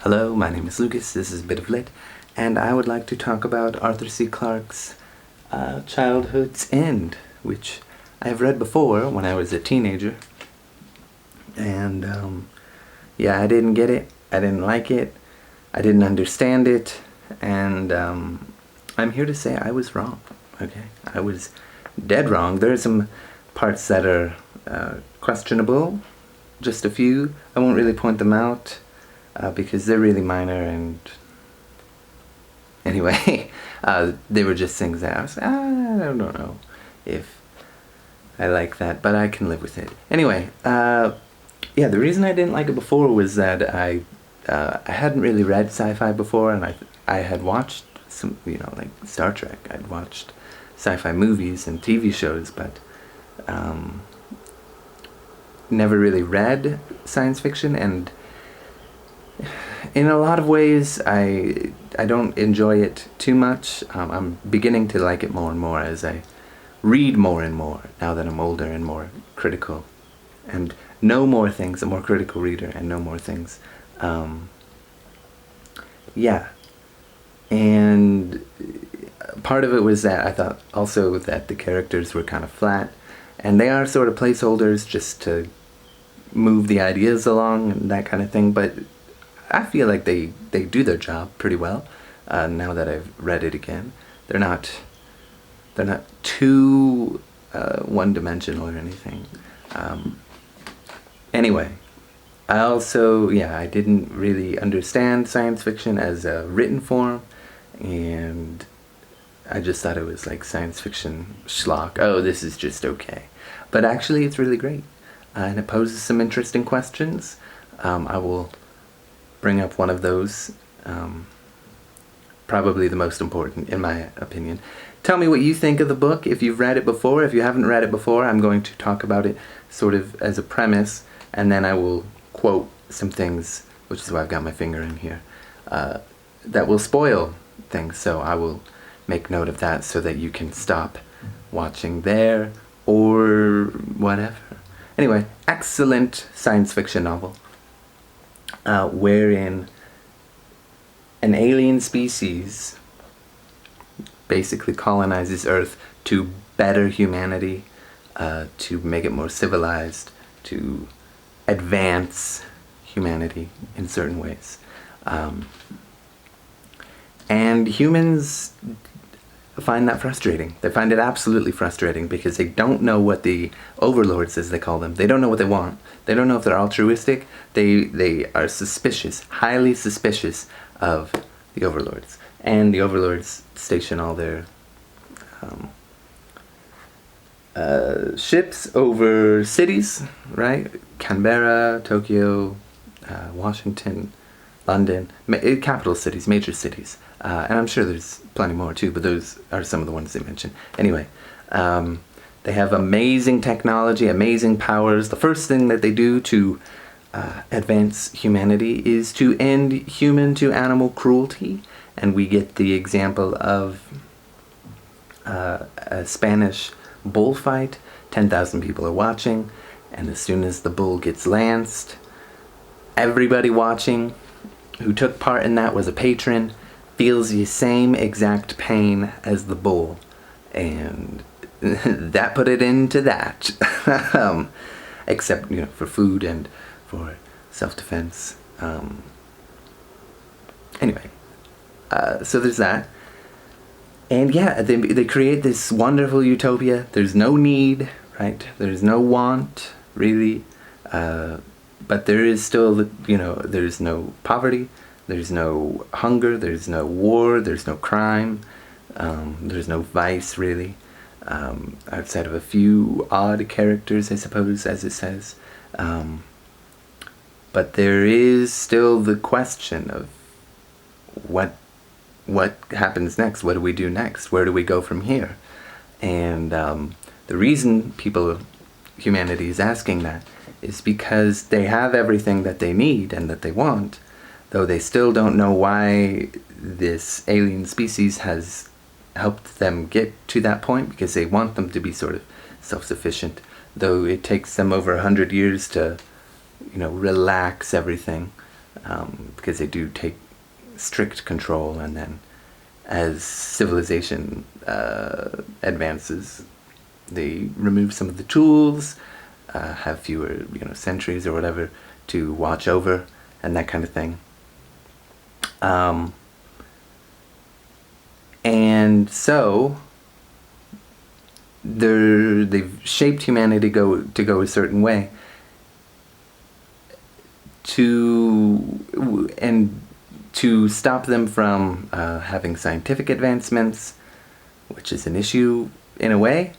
Hello, my name is Lucas, this is Bit of Lit, and I would like to talk about Arthur C. Clarke's Childhood's End, which I have read before when I was a teenager. And yeah, I didn't get it, I didn't like it, I didn't understand it, and I'm here to say I was wrong, okay? I was dead wrong. There are some parts that are questionable, just a few. I won't really point them out. Because they're really minor, and anyway, they were just things that I was, I don't know if I like that, but I can live with it. Anyway, yeah, the reason I didn't like it before was that I hadn't really read sci-fi before, and I had watched some, like Star Trek. I'd watched sci-fi movies and TV shows, but never really read science fiction, and in a lot of ways, I don't enjoy it too much. I'm beginning to like it more and more as I read more and more, now that I'm older and more critical, and know more things, a more critical reader, and know more things. Yeah, and part of it was that I thought also that the characters were kind of flat, and they are sort of placeholders just to move the ideas along and that kind of thing, but I feel like they do their job pretty well now that I've read it again. They're not too one-dimensional or anything. Anyway, I didn't really understand science fiction as a written form, and I just thought it was like science fiction schlock. Oh, this is just okay. But actually it's really great, and it poses some interesting questions. I will bring up one of those, probably the most important in my opinion. Tell me what you think of the book if you've read it before. If you haven't read it before, I'm going to talk about it sort of as a premise, and then I will quote some things, which is why I've got my finger in here, that will spoil things, so I will make note of that so that you can stop watching there or whatever. Anyway, excellent science fiction novel. Wherein an alien species basically colonizes Earth to better humanity, to make it more civilized, to advance humanity in certain ways. And humans find that frustrating. They find it absolutely frustrating because they don't know what the Overlords, as they call them, they don't know what they want. They don't know if they're altruistic. They are suspicious, highly suspicious of the Overlords. And the Overlords station all their ships over cities, right? Canberra, Tokyo, Washington, London, capital cities, major cities. And I'm sure there's plenty more too, but those are some of the ones they mentioned. Anyway, they have amazing technology, amazing powers. The first thing that they do to advance humanity is to end human-to-animal cruelty. And we get the example of a Spanish bullfight. 10,000 people are watching, and as soon as the bull gets lanced, everybody watching who took part in that was a patron, feels the same exact pain as the bull, and that put it into that. Except, for food and for self-defense. Anyway, so there's that. And yeah, they create this wonderful utopia. There's no need, right? There's no want, really. But there is still, there's no poverty. There's no hunger, there's no war, there's no crime, there's no vice, really, outside of a few odd characters, I suppose, as it says. But there is still the question of what happens next? What do we do next? Where do we go from here? And the reason humanity is asking that is because they have everything that they need and that they want, though they still don't know why this alien species has helped them get to that point, because they want them to be sort of self-sufficient, though it takes them over 100 years to, relax everything because they do take strict control, and then as civilization advances, they remove some of the tools, have fewer, sentries or whatever to watch over, and that kind of thing. And so they've shaped humanity to go a certain way, to stop them from having scientific advancements, which is an issue in a way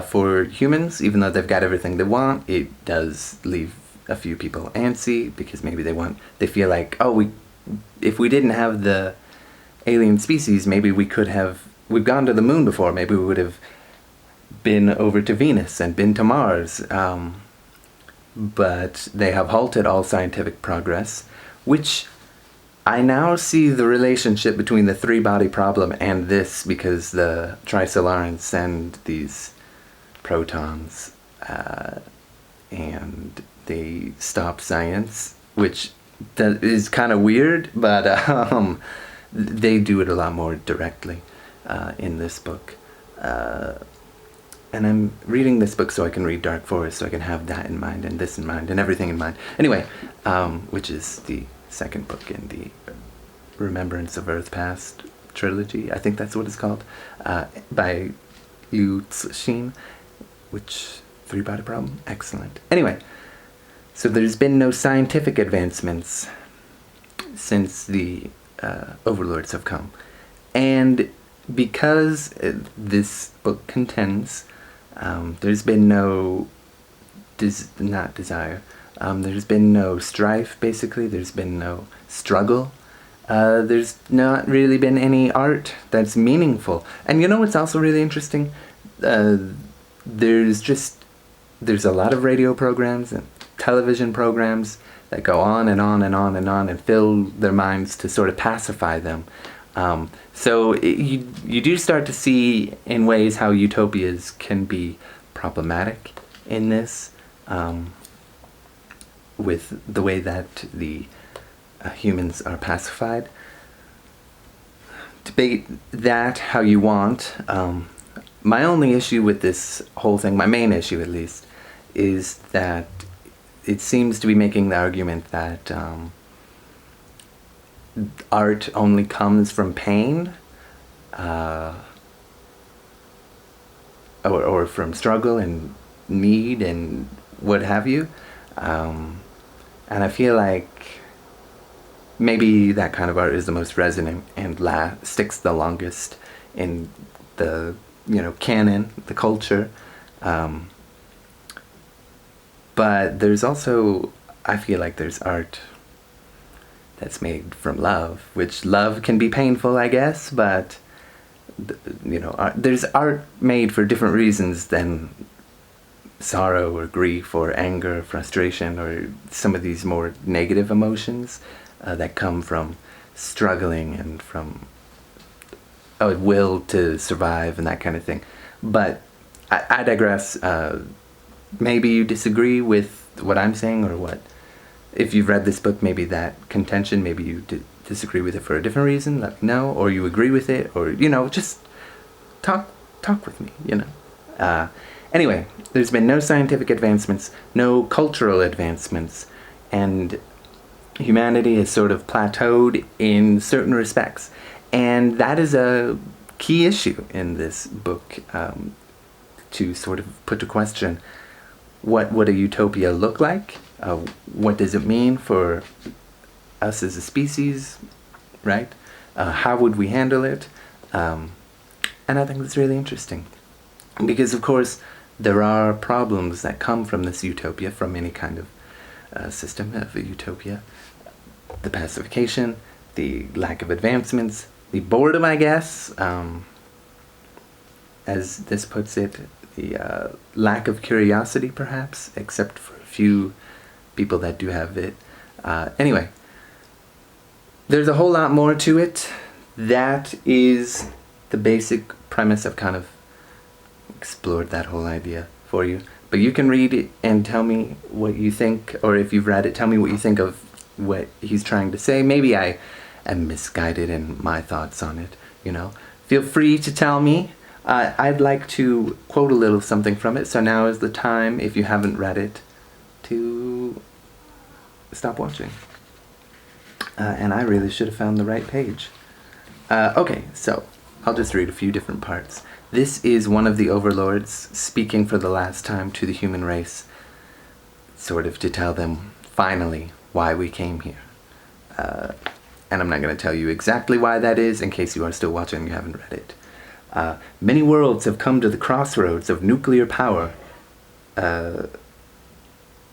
for humans. Even though they've got everything they want, it does leave a few people antsy, because maybe they feel like, if we didn't have the alien species, maybe we've gone to the moon before, maybe we would have been over to Venus and been to Mars. But they have halted all scientific progress, which I now see the relationship between the three-body problem and this, because the Trisolarans send these protons, and they stop science, which is kind of weird, but they do it a lot more directly in this book. And I'm reading this book so I can read Dark Forest, so I can have that in mind, and this in mind, and everything in mind. Anyway, which is the second book in the Remembrance of Earth Past trilogy. I think that's what it's called, by Yu Cixin, which, three-body problem? Excellent. Anyway, so there's been no scientific advancements since the Overlords have come. And because this book contends, there's been no, there's been no strife, basically. There's been no struggle. There's not really been any art that's meaningful. And what's also really interesting? There's a lot of radio programs and television programs that go on and on and on and on and fill their minds to sort of pacify them. So you do start to see in ways how utopias can be problematic in this, with the way that the humans are pacified. Debate that how you want. My only issue with this whole thing, my main issue at least, is that it seems to be making the argument that art only comes from pain, or from struggle and need and what have you. And I feel like maybe that kind of art is the most resonant and sticks the longest in the canon, the culture. But there's also, I feel like there's art that's made from love, which love can be painful, I guess, but there's art made for different reasons than sorrow or grief or anger, frustration, or some of these more negative emotions that come from struggling and from a will to survive and that kind of thing. But I digress. Maybe you disagree with what I'm saying, or what. If you've read this book, maybe that contention, maybe you disagree with it for a different reason, let me know, or you agree with it, or, just talk with me, Anyway, there's been no scientific advancements, no cultural advancements, and humanity has sort of plateaued in certain respects. And that is a key issue in this book, to sort of put to question what would a utopia look like? What does it mean for us as a species, right? How would we handle it? And I think that's really interesting. Because, of course, there are problems that come from this utopia, from any kind of system of a utopia. The pacification, the lack of advancements, the boredom, I guess, as this puts it, the lack of curiosity, perhaps, except for a few people that do have it. Anyway, there's a whole lot more to it. That is the basic premise. I've kind of explored that whole idea for you. But you can read it and tell me what you think, or if you've read it, tell me what you think of what he's trying to say. Maybe I am misguided in my thoughts on it, you know. Feel free to tell me. I'd like to quote a little something from it, so now is the time, if you haven't read it, to stop watching. And I really should have found the right page. Okay, so I'll just read a few different parts. This is one of the Overlords speaking for the last time to the human race, sort of to tell them, finally, why we came here. And I'm not going to tell you exactly why that is, in case you are still watching and you haven't read it. Many worlds have come to the crossroads of nuclear power, have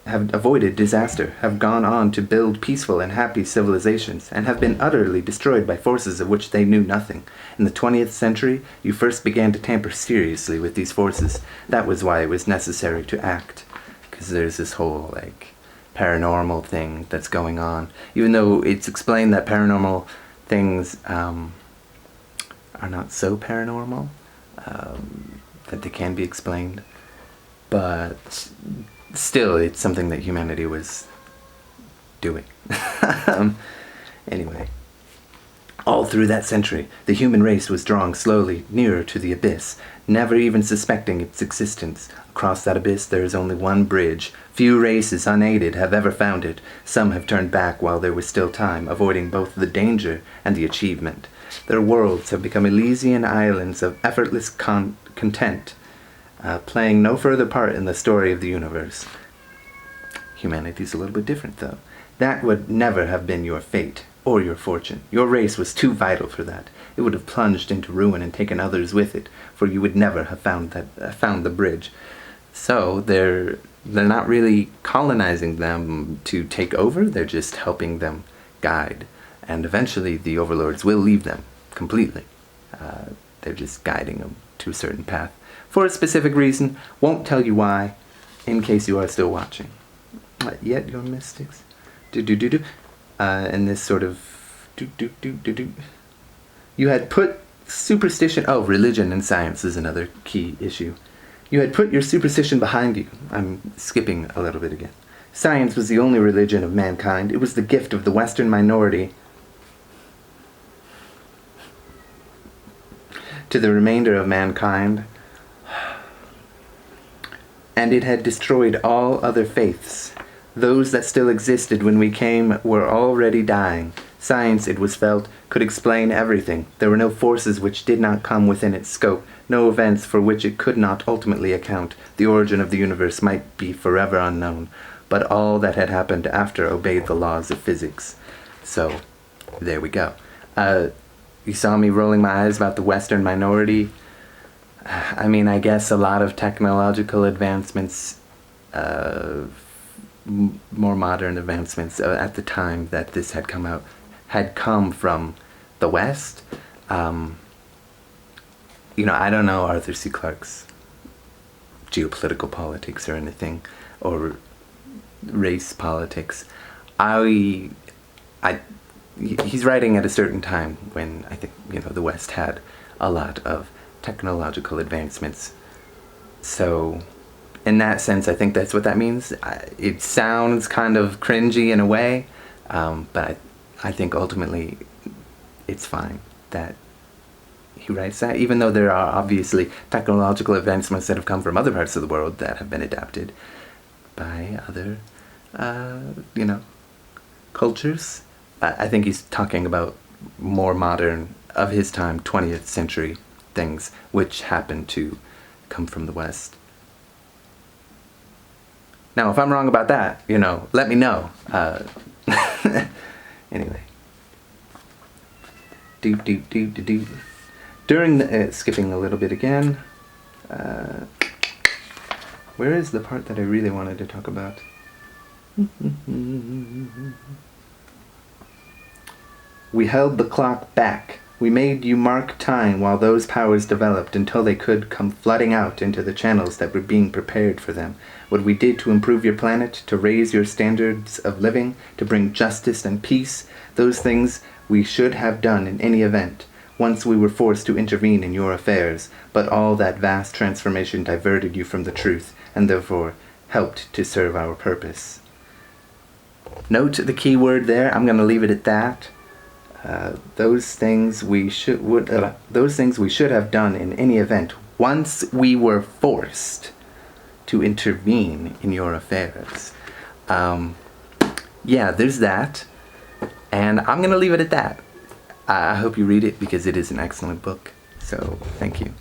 avoided disaster, have gone on to build peaceful and happy civilizations, and have been utterly destroyed by forces of which they knew nothing. In the 20th century, you first began to tamper seriously with these forces. That was why it was necessary to act, because there's this whole, like, paranormal thing that's going on. Even though it's explained that paranormal things are not so paranormal, that they can be explained, but still, it's something that humanity was doing. Anyway, all through that century, the human race was drawing slowly nearer to the abyss, never even suspecting its existence. Across that abyss, there is only one bridge. Few races, unaided, have ever found it. Some have turned back while there was still time, avoiding both the danger and the achievement. Their worlds have become Elysian islands of effortless content, playing no further part in the story of the universe. Humanity's a little bit different, though. That would never have been your fate, or your fortune. Your race was too vital for that. It would have plunged into ruin and taken others with it, for you would never have found the bridge. So they're not really colonizing them to take over, they're just helping them guide. And eventually the Overlords will leave them completely. They're just guiding them to a certain path. For a specific reason, won't tell you why, in case you are still watching. Yet your mystics, and this sort of You had put superstition. Oh, religion and science is another key issue. You had put your superstition behind you. I'm skipping a little bit again. Science was the only religion of mankind. It was the gift of the Western minority to the remainder of mankind, and it had destroyed all other faiths. Those that still existed when we came were already dying. Science, it was felt, could explain everything. There were no forces which did not come within its scope, no events for which it could not ultimately account. The origin of the universe might be forever unknown, but all that had happened after obeyed the laws of physics. So, there we go. You saw me rolling my eyes about the Western minority. I mean, I guess a lot of technological advancements, more modern advancements at the time that this had come out, had come from the West. You know, I don't know Arthur C. Clarke's geopolitical politics or anything, or race politics. He's writing at a certain time when I think, you know, the West had a lot of technological advancements. So, in that sense, I think that's what that means. It sounds kind of cringy in a way, but I think ultimately it's fine that he writes that, even though there are obviously technological advancements that have come from other parts of the world that have been adapted by other, you know, cultures. I think he's talking about more modern, of his time, 20th century things, which happen to come from the West. Now, if I'm wrong about that, you know, let me know. Anyway. During the, skipping a little bit again, where is the part that I really wanted to talk about? We held the clock back. We made you mark time while those powers developed until they could come flooding out into the channels that were being prepared for them. What we did to improve your planet, to raise your standards of living, to bring justice and peace, those things we should have done in any event, once we were forced to intervene in your affairs, but all that vast transformation diverted you from the truth, and therefore helped to serve our purpose. Note the key word there. I'm going to leave it at that. Those things we should have done in any event once we were forced to intervene in your affairs. Yeah, there's that. And I'm going to leave it at that. I hope you read it because it is an excellent book. So, thank you.